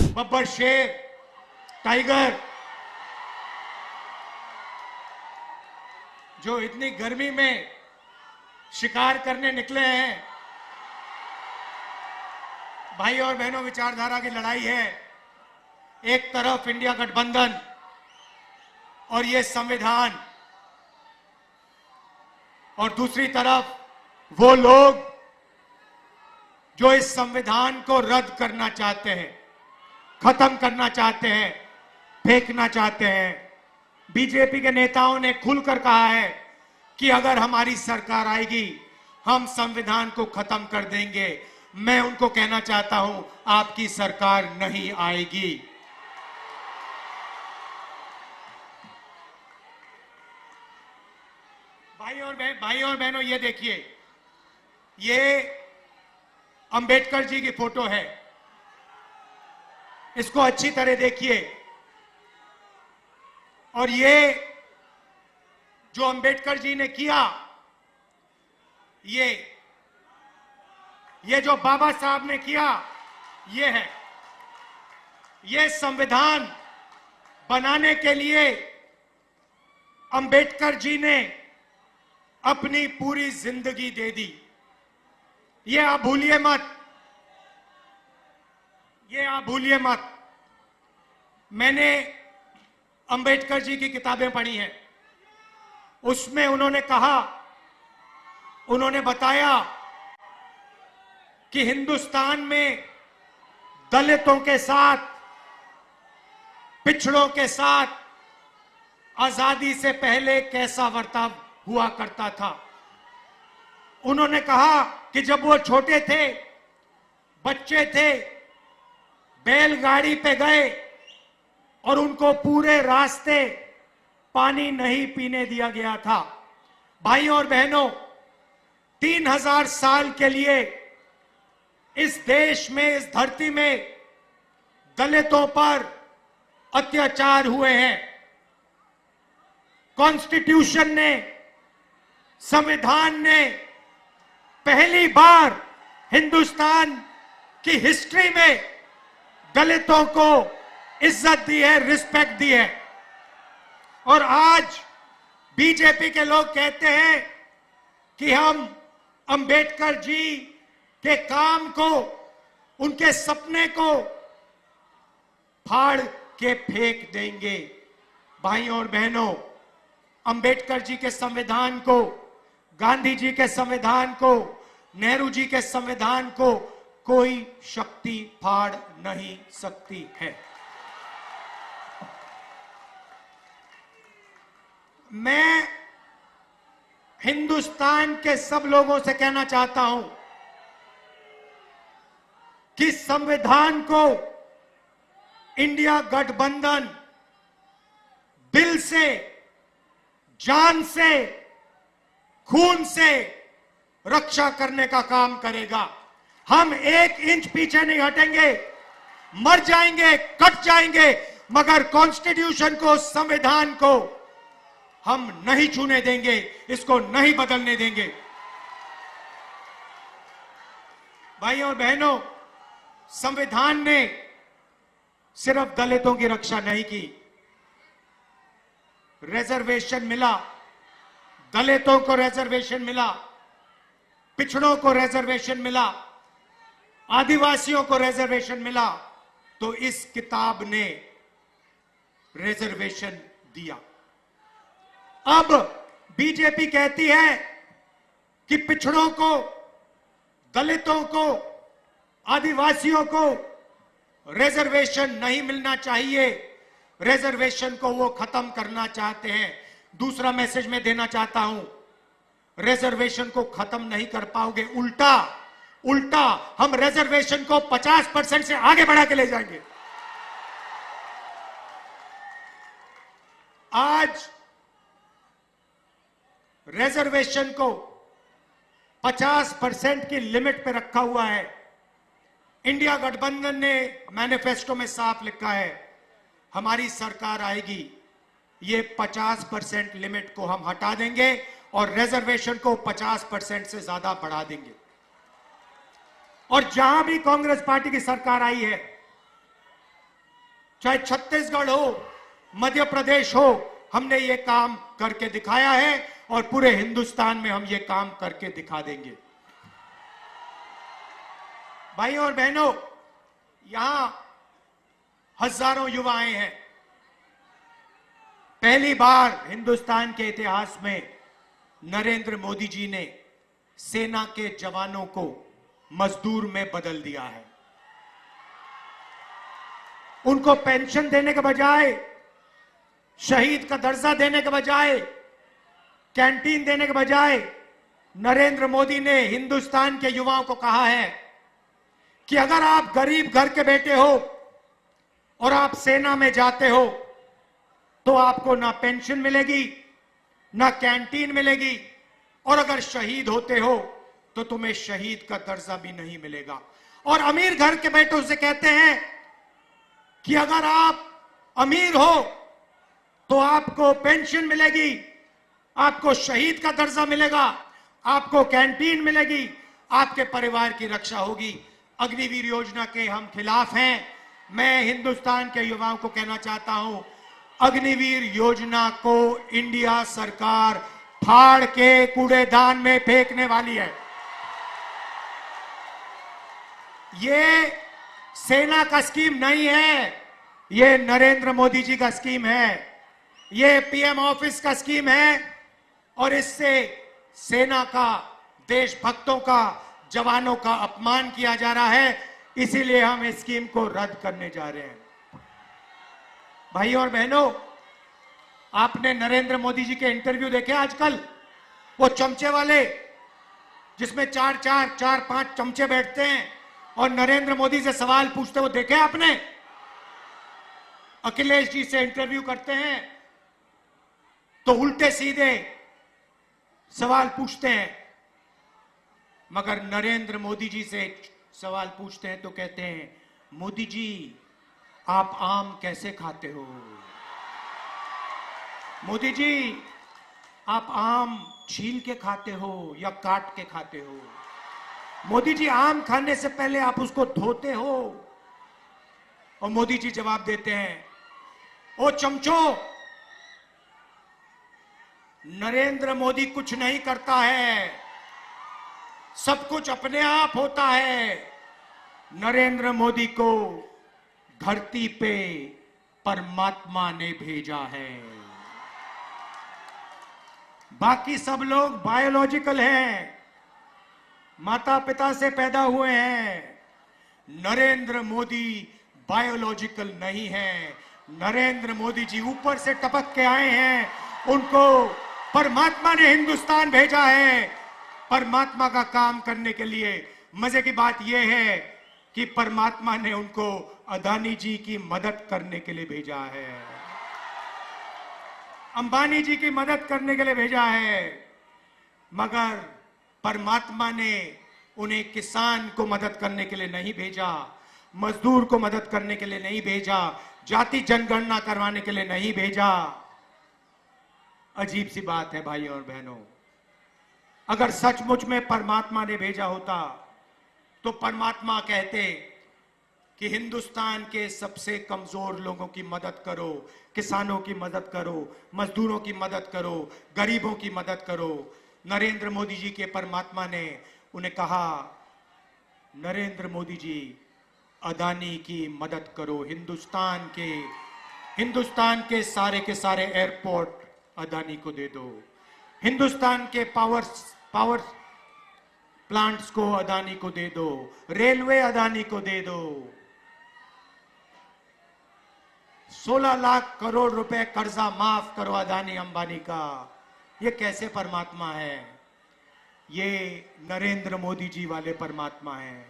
बब्बर शेर, टाइगर, जो इतनी गर्मी में शिकार करने निकले हैं। भाई और बहनों, विचारधारा की लड़ाई है। एक तरफ इंडिया गठबंधन और ये संविधान, और दूसरी तरफ वो लोग जो इस संविधान को रद्द करना चाहते हैं, खत्म करना चाहते हैं, फेंकना चाहते हैं। बीजेपी के नेताओं ने खुलकर कहा है कि अगर हमारी सरकार आएगी हम संविधान को खत्म कर देंगे। मैं उनको कहना चाहता हूं, आपकी सरकार नहीं आएगी। भाई और बहनों, ये देखिए, ये अंबेडकर जी की फोटो है। इसको अच्छी तरह देखिए। और ये जो अंबेडकर जी ने किया, ये जो बाबा साहब ने किया, ये है। ये संविधान बनाने के लिए अंबेडकर जी ने अपनी पूरी जिंदगी दे दी। ये आप भूलिए मत, ये आप भूलिए मत। मैंने अंबेडकर जी की किताबें पढ़ी हैं। उसमें उन्होंने कहा, उन्होंने बताया कि हिंदुस्तान में दलितों के साथ, पिछड़ों के साथ आजादी से पहले कैसा बर्ताव हुआ करता था। उन्होंने कहा कि जब वो छोटे थे, बच्चे थे, बैलगाड़ी पे गए और उनको पूरे रास्ते पानी नहीं पीने दिया गया था। भाइयों और बहनों, 3000 साल के लिए इस देश में, इस धरती में दलितों पर अत्याचार हुए हैं। कॉन्स्टिट्यूशन ने, संविधान ने पहली बार हिंदुस्तान की हिस्ट्री में दलितों को इज्जत दी है, रिस्पेक्ट दी है। और आज बीजेपी के लोग कहते हैं कि हम अंबेडकर जी के काम को, उनके सपने को फाड़ के फेंक देंगे। भाइयों और बहनों, अंबेडकर जी के संविधान को, गांधी जी के संविधान को, नेहरू जी के संविधान को कोई शक्ति फाड़ नहीं सकती है। मैं हिंदुस्तान के सब लोगों से कहना चाहता हूं कि संविधान को इंडिया गठबंधन दिल से, जान से, खून से रक्षा करने का काम करेगा। हम 1 इंच पीछे नहीं हटेंगे। मर जाएंगे, कट जाएंगे, मगर कॉन्स्टिट्यूशन को, संविधान को हम नहीं छूने देंगे, इसको नहीं बदलने देंगे। भाइयों और बहनों, संविधान ने सिर्फ दलितों की रक्षा नहीं की। रिजर्वेशन मिला, दलितों को रिजर्वेशन मिला, पिछड़ों को रिजर्वेशन मिला, आदिवासियों को रिजर्वेशन मिला, तो इस किताब ने रिजर्वेशन दिया। अब बीजेपी कहती है कि पिछड़ों को, दलितों को, आदिवासियों को रिजर्वेशन नहीं मिलना चाहिए, रिजर्वेशन को वो खत्म करना चाहते हैं। दूसरा मैसेज मैं देना चाहता हूं, रिजर्वेशन को खत्म नहीं कर पाओगे, उल्टा हम रिजर्वेशन को 50% से आगे बढ़ा के ले जाएंगे। आज रिजर्वेशन को 50% की लिमिट पे रखा हुआ है। इंडिया गठबंधन ने मैनिफेस्टो में साफ लिखा है, हमारी सरकार आएगी, ये 50% लिमिट को हम हटा देंगे और रिजर्वेशन को 50% से ज्यादा बढ़ा देंगे। और जहां भी कांग्रेस पार्टी की सरकार आई है, चाहे छत्तीसगढ़ हो, मध्य प्रदेश हो, हमने ये काम करके दिखाया है और पूरे हिंदुस्तान में हम ये काम करके दिखा देंगे। भाइयों और बहनों, यहां हजारों युवाएं हैं। पहली बार हिंदुस्तान के इतिहास में नरेंद्र मोदी जी ने सेना के जवानों को मजदूर में बदल दिया है। उनको पेंशन देने के बजाय, शहीद का दर्जा देने के बजाय, कैंटीन देने के बजाय नरेंद्र मोदी ने हिंदुस्तान के युवाओं को कहा है कि अगर आप गरीब घर के बेटे हो और आप सेना में जाते हो तो आपको ना पेंशन मिलेगी, ना कैंटीन मिलेगी, और अगर शहीद होते हो तो तुम्हें शहीद का दर्जा भी नहीं मिलेगा। और अमीर घर के बेटों से कहते हैं कि अगर आप अमीर हो तो आपको पेंशन मिलेगी, आपको शहीद का दर्जा मिलेगा, आपको कैंटीन मिलेगी, आपके परिवार की रक्षा होगी। अग्निवीर योजना के हम खिलाफ हैं। मैं हिंदुस्तान के युवाओं को कहना चाहता हूं, अग्निवीर योजना को इंडिया सरकार फाड़ के कूड़ेदान में फेंकने वाली है। ये सेना का स्कीम नहीं है, ये नरेंद्र मोदी जी का स्कीम है, ये पीएम ऑफिस का स्कीम है, और इससे सेना का, देशभक्तों का, जवानों का अपमान किया जा रहा है। इसीलिए हम इस स्कीम को रद्द करने जा रहे हैं। भाइयों और बहनों, आपने नरेंद्र मोदी जी के इंटरव्यू देखे आजकल? वो चमचे वाले, जिसमें चार पांच चमचे बैठते हैं और नरेंद्र मोदी से सवाल पूछते, वो देखे आपने? अखिलेश जी से इंटरव्यू करते हैं तो उल्टे सीधे सवाल पूछते हैं, मगर नरेंद्र मोदी जी से सवाल पूछते हैं तो कहते हैं, मोदी जी आप आम कैसे खाते हो? मोदी जी आप आम छील के खाते हो या काट के खाते हो? मोदी जी आम खाने से पहले आप उसको धोते हो? और मोदी जी जवाब देते हैं, ओ चमचो, नरेंद्र मोदी कुछ नहीं करता है, सब कुछ अपने आप होता है। नरेंद्र मोदी को धरती पे परमात्मा ने भेजा है, बाकी सब लोग बायोलॉजिकल हैं, माता पिता से पैदा हुए हैं। नरेंद्र मोदी बायोलॉजिकल नहीं है। नरेंद्र मोदी जी ऊपर से टपक के आए हैं, उनको परमात्मा ने हिंदुस्तान भेजा है परमात्मा का काम करने के लिए। मजे की बात यह है कि परमात्मा ने उनको अदानी जी की मदद करने के लिए भेजा है, अंबानी जी की मदद करने के लिए भेजा है, मगर परमात्मा ने उन्हें किसान को मदद करने के लिए नहीं भेजा, मजदूर को मदद करने के लिए नहीं भेजा, जाति जनगणना करवाने के लिए नहीं भेजा। अजीब सी बात है भाइयों और बहनों, अगर सचमुच में परमात्मा ने भेजा होता तो परमात्मा कहते कि हिंदुस्तान के सबसे कमजोर लोगों की मदद करो, किसानों की मदद करो, मजदूरों की मदद करो, गरीबों की मदद करो। नरेंद्र मोदी जी के परमात्मा ने उन्हें कहा, नरेंद्र मोदी जी अदानी की मदद करो, हिंदुस्तान के सारे एयरपोर्ट अदानी को दे दो, हिंदुस्तान के पावर प्लांट्स को अदानी को दे दो, रेलवे अदानी को दे दो। 16 लाख करोड़ रुपए कर्जा माफ करो अदानी अंबानी का। ये कैसे परमात्मा है? ये नरेंद्र मोदी जी वाले परमात्मा है।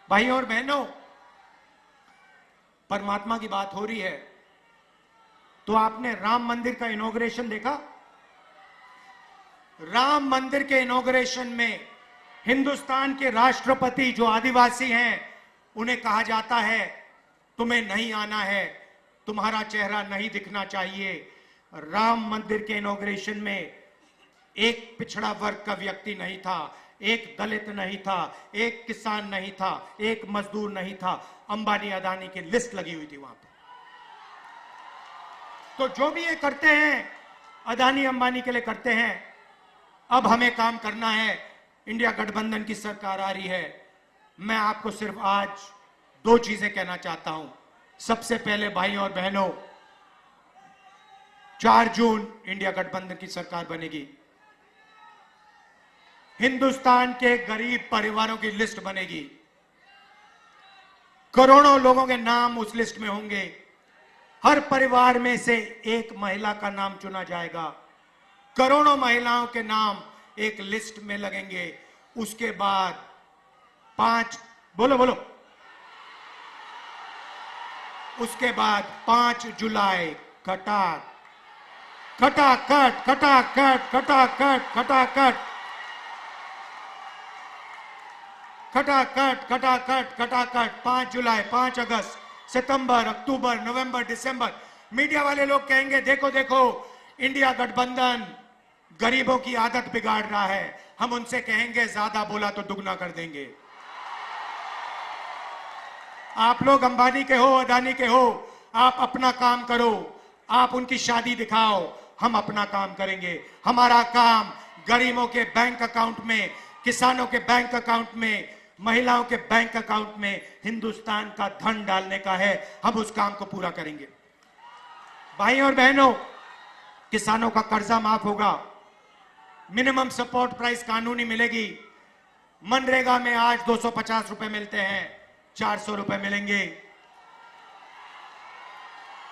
भाइयों और बहनों, परमात्मा की बात हो रही है तो आपने राम मंदिर का इनॉग्रेशन देखा? राम मंदिर के इनॉग्रेशन में हिंदुस्तान के राष्ट्रपति जो आदिवासी हैं, उन्हें कहा जाता है तुम्हें नहीं आना है, तुम्हारा चेहरा नहीं दिखना चाहिए। राम मंदिर के इनॉग्रेशन में एक पिछड़ा वर्ग का व्यक्ति नहीं था, एक दलित नहीं था, एक किसान नहीं था, एक मजदूर नहीं था। अंबानी अदानी की लिस्ट लगी हुई थी वहां पर। तो जो भी ये करते हैं अदानी अंबानी के लिए करते हैं। अब हमें काम करना है। इंडिया गठबंधन की सरकार आ रही है। मैं आपको सिर्फ आज दो चीजें कहना चाहता हूं। सबसे पहले भाई और बहनों, 4 जून इंडिया गठबंधन की सरकार बनेगी। हिंदुस्तान के गरीब परिवारों की लिस्ट बनेगी। करोड़ों लोगों के नाम उस लिस्ट में होंगे। हर परिवार में से एक महिला का नाम चुना जाएगा। करोड़ों महिलाओं के नाम एक लिस्ट में लगेंगे। उसके बाद 5 उसके बाद 5 जुलाई खटाखट खटाखट खटाखट खटाखट खटाखट खटाखट खटाखट खटाखट 5 जुलाई, 5 अगस्त, सितंबर, अक्टूबर, नवंबर, दिसंबर। मीडिया वाले लोग कहेंगे देखो देखो इंडिया गठबंधन गरीबों की आदत बिगाड़ रहा है। हम उनसे कहेंगे ज्यादा बोला तो दुगना कर देंगे। आप लोग अंबानी के हो, अदानी के हो, आप अपना काम करो, आप उनकी शादी दिखाओ, हम अपना काम करेंगे। हमारा काम गरीबों के बैंक अकाउंट में, किसानों के बैंक अकाउंट में, महिलाओं के बैंक अकाउंट में हिंदुस्तान का धन डालने का है। हम उस काम को पूरा करेंगे। भाई और बहनों, किसानों का कर्जा माफ होगा। मिनिमम सपोर्ट प्राइस कानूनी मिलेगी। मनरेगा में आज 250 रुपए मिलते हैं, 400 रुपए मिलेंगे।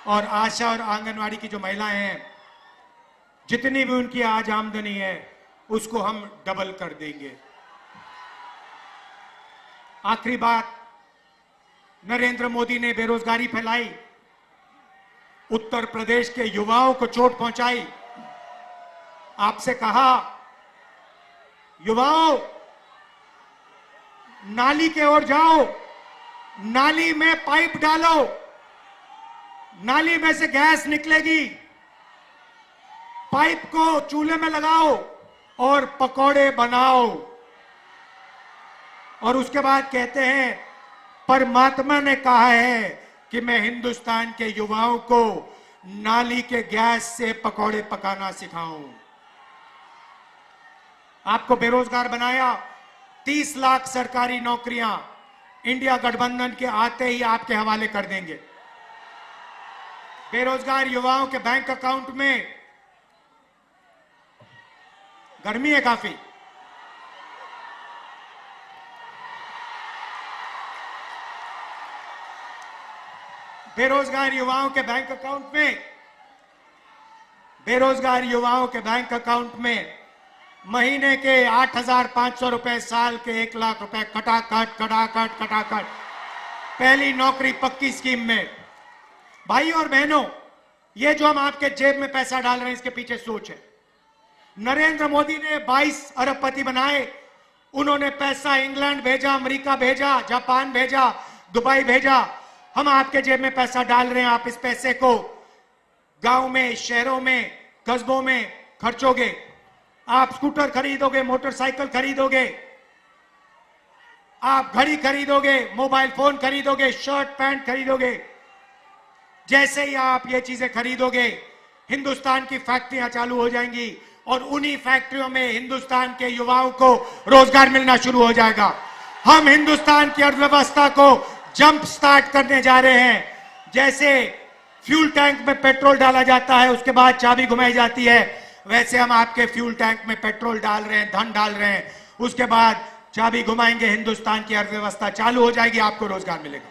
और आशा और आंगनवाड़ी की जो महिलाएं हैं, जितनी भी उनकी आज आमदनी है उसको हम डबल कर देंगे। आखिरी बात, नरेंद्र मोदी ने बेरोजगारी फैलाई, उत्तर प्रदेश के युवाओं को चोट पहुंचाई। आपसे कहा, युवाओं नाली के ओर जाओ, नाली में पाइप डालो, नाली में से गैस निकलेगी, पाइप को चूल्हे में लगाओ और पकौड़े बनाओ। और उसके बाद कहते हैं परमात्मा ने कहा है कि मैं हिंदुस्तान के युवाओं को नाली के गैस से पकौड़े पकाना सिखाऊं। आपको बेरोजगार बनाया। 30 लाख सरकारी नौकरियां इंडिया गठबंधन के आते ही आपके हवाले कर देंगे। बेरोजगार युवाओं के बैंक अकाउंट में, गर्मी है काफी, बेरोजगार युवाओं के बैंक अकाउंट में, बेरोजगार युवाओं के बैंक अकाउंट में महीने के 8,500 रुपए, साल के 1 लाख रुपए, खटाखट खटाखट खटाखट, पहली नौकरी पक्की स्कीम में। भाई और बहनों, ये जो हम आपके जेब में पैसा डाल रहे हैं इसके पीछे सोच है। नरेंद्र मोदी ने 22 अरबपति बनाए। उन्होंने पैसा इंग्लैंड भेजा, अमेरिका भेजा, जापान भेजा, दुबई भेजा। हम आपके जेब में पैसा डाल रहे हैं। आप इस पैसे को गांव में, शहरों में, कस्बों में खर्चोगे। आप स्कूटर खरीदोगे, मोटरसाइकिल खरीदोगे, आप घड़ी खरीदोगे, मोबाइल फोन खरीदोगे, शर्ट पैंट खरीदोगे। जैसे ही आप ये चीजें खरीदोगे, हिंदुस्तान की फैक्ट्रियां चालू हो जाएंगी और उन्हीं फैक्ट्रियों में हिंदुस्तान के युवाओं को रोजगार मिलना शुरू हो जाएगा। हम हिंदुस्तान की अर्थव्यवस्था को जंप स्टार्ट करने जा रहे हैं। जैसे फ्यूल टैंक में पेट्रोल डाला जाता है, उसके बाद चाबी घुमाई जाती है, वैसे हम आपके फ्यूल टैंक में पेट्रोल डाल रहे हैं, धन डाल रहे हैं। उसके बाद चाबी घुमाएंगे, हिंदुस्तान की अर्थव्यवस्था चालू हो जाएगी, आपको रोजगार मिलेगा।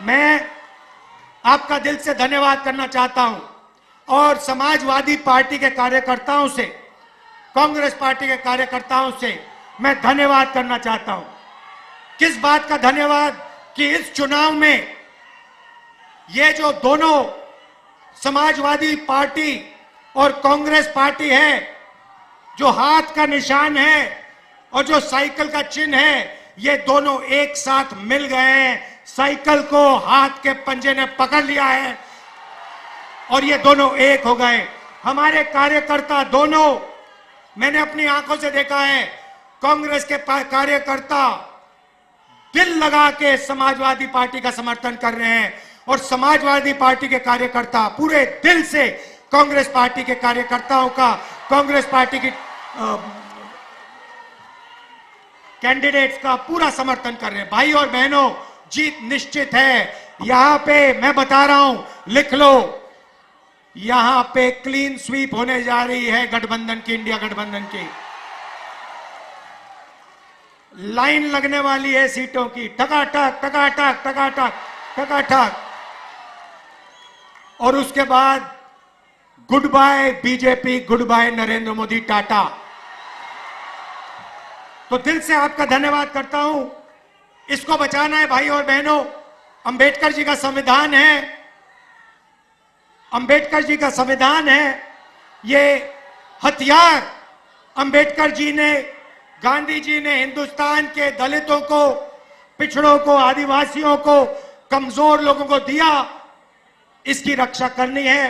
मैं आपका दिल से धन्यवाद करना चाहता हूं और समाजवादी पार्टी के कार्यकर्ताओं से, कांग्रेस पार्टी के कार्यकर्ताओं से मैं धन्यवाद करना चाहता हूं। किस बात का धन्यवाद कि इस चुनाव में ये जो दोनों समाजवादी पार्टी और कांग्रेस पार्टी है, जो हाथ का निशान है और जो साइकिल का चिन्ह है, ये दोनों एक साथ मिल गए हैं। साइकिल को हाथ के पंजे ने पकड़ लिया है और ये दोनों एक हो गए। हमारे कार्यकर्ता दोनों मैंने अपनी आंखों से देखा है, कांग्रेस के कार्यकर्ता दिल लगा के समाजवादी पार्टी का समर्थन कर रहे हैं और समाजवादी पार्टी के कार्यकर्ता पूरे दिल से कांग्रेस पार्टी के कार्यकर्ताओं का, कांग्रेस पार्टी की कैंडिडेट्स का पूरा समर्थन कर रहे हैं। भाई और बहनों, जीत निश्चित है। यहां पे मैं बता रहा हूं, लिख लो, यहां पे क्लीन स्वीप होने जा रही है गठबंधन की, इंडिया गठबंधन की। लाइन लगने वाली है सीटों की, टकाटक टकाटक टकाटक टकाटक। और उसके बाद good bye BJP, good bye Narendra Modi, tata. तो दिल से आपका धन्यवाद करता हूं। इसको बचाना है भाई और बहनों। अंबेडकर जी का संविधान है, अंबेडकर जी का संविधान है। ये हथियार अंबेडकर जी ने, गांधी जी ने हिंदुस्तान के दलितों को, पिछड़ों को, आदिवासियों को, कमजोर लोगों को दिया। इसकी रक्षा करनी है,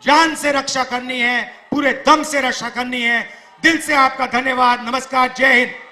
जान से रक्षा करनी है, पूरे दम से रक्षा करनी है। दिल से आपका धन्यवाद। नमस्कार, जय हिंद।